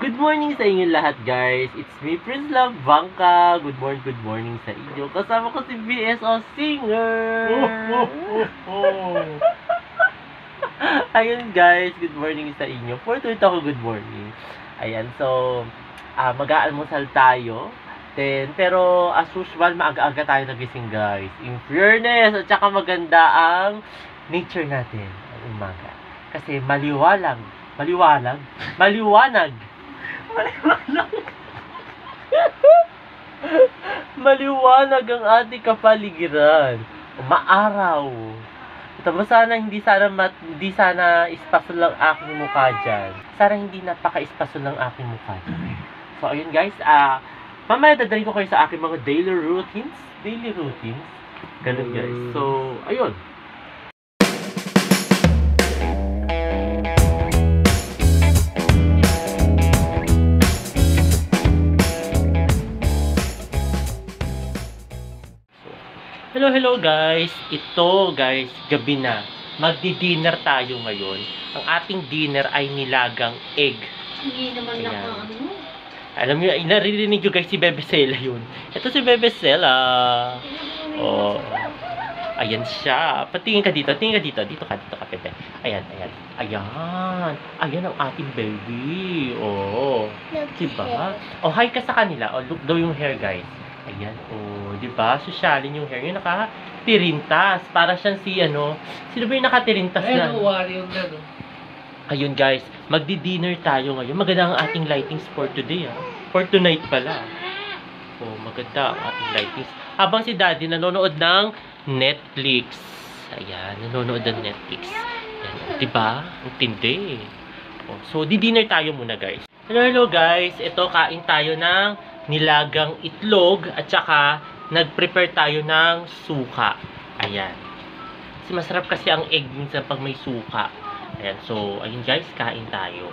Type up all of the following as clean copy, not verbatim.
Good morning sa inyo lahat, guys. It's me, Prince Love Bangka. Good morning sa inyo. Kasama ko si BSO Singer. Ayun, guys. Good morning sa inyo. For today ako, good morning. Ayan, so, mag-aalmusal tayo. Pero, as usual, maaga-aga tayo nagising, guys. In fairness, at saka maganda ang nature natin ang umaga. Kasi maliwanag maliwanag ang ating kapaligiran. Maaraw. Tapos hindi sana espasol lang aking mukha dyan. Sana hindi napaka-espasol lang aking mukha dyan. So, ayun guys. Mamaya dadalhin ko kayo sa aking mga daily routines. Ganun guys. So, ayun. Hello guys. Ito guys, gabi na. Magdi-dinner tayo ngayon. Ang ating dinner ay nilagang egg. Hindi naman ako Alam niyo, naririnig nyo guys si Bebe Sela yun. Ito si Bebe Sela. Oh. Ayan siya. Patingin ka dito. Dito ka, Bebe. Ayan. Ayan ang ating baby. Oh. Diba? Oh, hi ka sa kanila. Oh, look daw yung hair guys. Ayan, oh, di ba? Sosyalin yung hair. Yung naka-tirintas. Para siyang sino ba yung naka-tirintas na? Warrior na, no? Ayun, guys. Magdi-dinner tayo ngayon. Maganda ang ating lightings for today, For tonight pala. Oh, maganda ang ating lightings. Habang si Daddy nanonood ng Netflix. Ayan, nanonood ng Netflix. Ayan, di ba? Ang tindi. Oh, so, di-dinner tayo muna, guys. Hello, guys. Ito, kain tayo ng nilagang itlog at saka nag-prepare tayo ng suka. Ayan. Kasi masarap kasi ang egg minsan pag may suka. Ayan. So, ayun guys, kain tayo.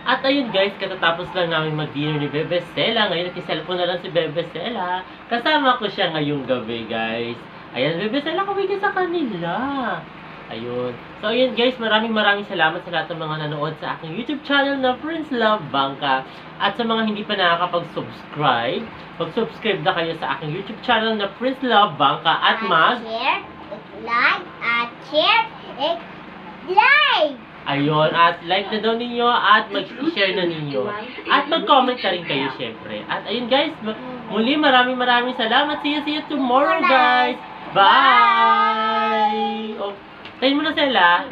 At ayun guys, katatapos lang namin mag-dinner ni Bebe Sela. Ngayon nag-cellphone na lang si Bebe Sela. Kasama ko siya ngayong gabi guys. Ayan, Bebe Sela, kaway ka sa kanila. Ayun. So ayun guys, maraming salamat sa lahat ng mga nanood sa aking YouTube channel na Prince Love Bangka. At sa mga hindi pa nakakapag-subscribe, mag-subscribe na kayo sa aking YouTube channel na Prince Love Bangka at share, like, at share, like! Ayun, at like na daw ninyo at mag-share na ninyo. At mag-comment na rin kayo syempre. At ayun guys, muli maraming salamat. See you tomorrow guys. Bye! Oh, tayo mo na sila.